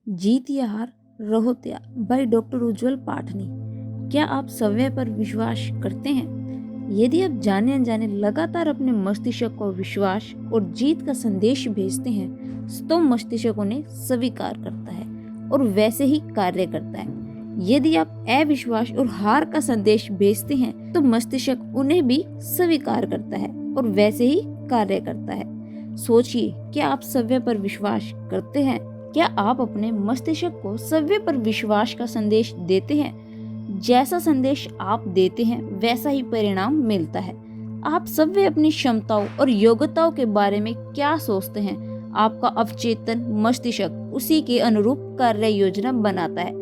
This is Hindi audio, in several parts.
जीत या हार, रहो तैयार बाय डॉक्टर उज्जवल पाठनी। क्या आप सवय पर विश्वास करते हैं? यदि आप जाने अनजाने लगातार अपने मस्तिष्क को विश्वास और जीत का संदेश भेजते हैं तो मस्तिष्क उन्हें स्वीकार करता है और वैसे ही कार्य करता है। यदि आप अविश्वास और हार का संदेश भेजते हैं तो मस्तिष्क उन्हें भी स्वीकार करता है और वैसे ही कार्य करता है। सोचिए, क्या आप सवय पर विश्वास करते हैं? क्या आप अपने मस्तिष्क को सवय पर विश्वास का संदेश देते हैं? जैसा संदेश आप देते हैं वैसा ही परिणाम मिलता है। आप सवय अपनी क्षमताओं और योग्यताओं के बारे में क्या सोचते हैं, आपका अवचेतन मस्तिष्क उसी के अनुरूप कार्य योजना बनाता है।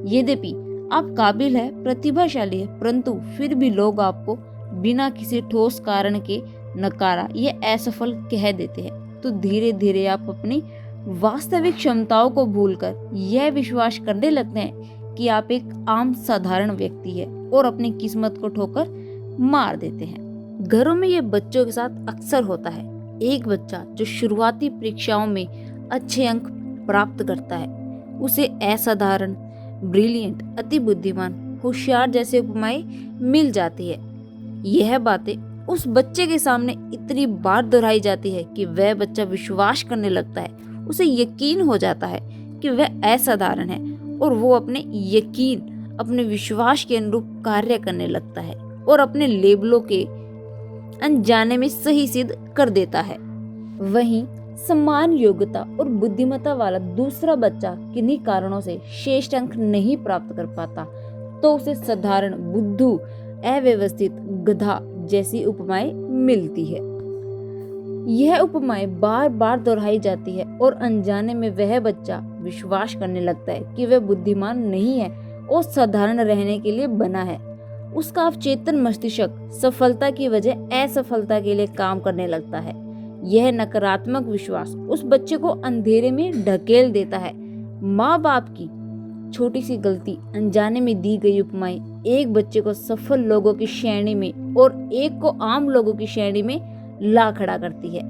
यद्यपि आप काबिल है, प्रतिभाशाली है, परंतु फिर भी लोग आपको बिना किसी ठोस कारण के नकारा या असफल कह देते हैं, तो धीरे धीरे आप अपनी वास्तविक क्षमताओं को भूलकर यह विश्वास करने लगते हैं कि आप एक आम साधारण व्यक्ति है और अपनी किस्मत को ठोकर मार देते हैं। घरों में यह बच्चों के साथ अक्सर होता है। एक बच्चा जो शुरुआती परीक्षाओं में अच्छे अंक प्राप्त करता है उसे असाधारण, ब्रिलियंट, अति बुद्धिमान, होशियार जैसे उपमाएं मिल जाती है। यह बातें उस बच्चे के सामने इतनी बार दोहराई जाती है कि वह बच्चा विश्वास करने लगता है। उसे यकीन हो जाता है कि वह असाधारण है और वो अपने यकीन, अपने विश्वास के अनुरूप कार्य करने लगता है और अपने लेबलों के अनजाने में सही सिद्ध कर देता है। वहीं समान योग्यता और बुद्धिमत्ता वाला दूसरा बच्चा किन्हीं कारणों से श्रेष्ठ अंक नहीं प्राप्त कर पाता तो उसे साधारण, बुद्धू, अव्यवस्थित, गधा जैसी उपमाएं मिलती है। यह उपमाएं बार बार दोहराई जाती है और अनजाने में वह बच्चा विश्वास करने लगता है कि वह बुद्धिमान नहीं है और साधारण रहने के लिए बना है। उसका अवचेतन मस्तिष्क सफलता की वजह असफलता के लिए काम करने लगता है। यह नकारात्मक विश्वास उस बच्चे को अंधेरे में ढकेल देता है। माँ बाप की छोटी सी गलती, अनजाने में दी गई उपमाएं एक बच्चे को सफल लोगों की श्रेणी में और एक को आम लोगों की श्रेणी में ला खड़ा करती है।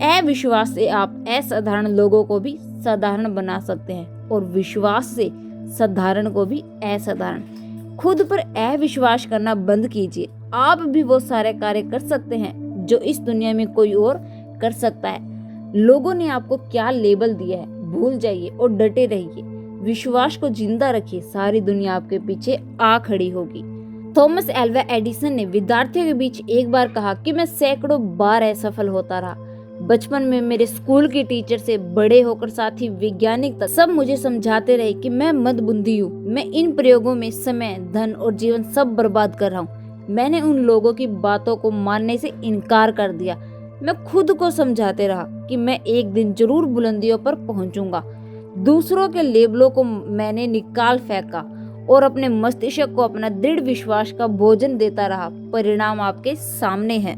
अविश्वास से आप असाधारण लोगों को भी साधारण बना सकते हैं और विश्वास से साधारण को भी असाधारण। खुद पर अविश्वास करना बंद कीजिए। आप भी वो सारे कार्य कर सकते हैं जो इस दुनिया में कोई और कर सकता है। लोगों ने आपको क्या लेबल दिया है भूल जाइए और डटे रहिए। विश्वास को जिंदा रखिए, सारी दुनिया आपके पीछे आ खड़ी होगी। थॉमस एल्वा एडिसन ने विद्यार्थियों के बीच एक बार कहा कि मैं सैकड़ों बार असफल होता रहा। बचपन में मेरे स्कूल के टीचर से बड़े होकर साथी वैज्ञानिक तक सब मुझे समझाते रहे कि मैं मंदबुद्धि हूँ। मैं इन प्रयोगों में समय, धन और जीवन सब बर्बाद कर रहा हूँ। मैंने उन लोगों की बातों को मानने से इनकार कर दिया। मैं खुद को समझाते रहा कि मैं एक दिन जरूर बुलंदियों पर पहुंचूंगा। दूसरों के लेबलों को मैंने निकाल फेंका और अपने मस्तिष्क को अपना दृढ़ विश्वास का भोजन देता रहा। परिणाम आपके सामने है।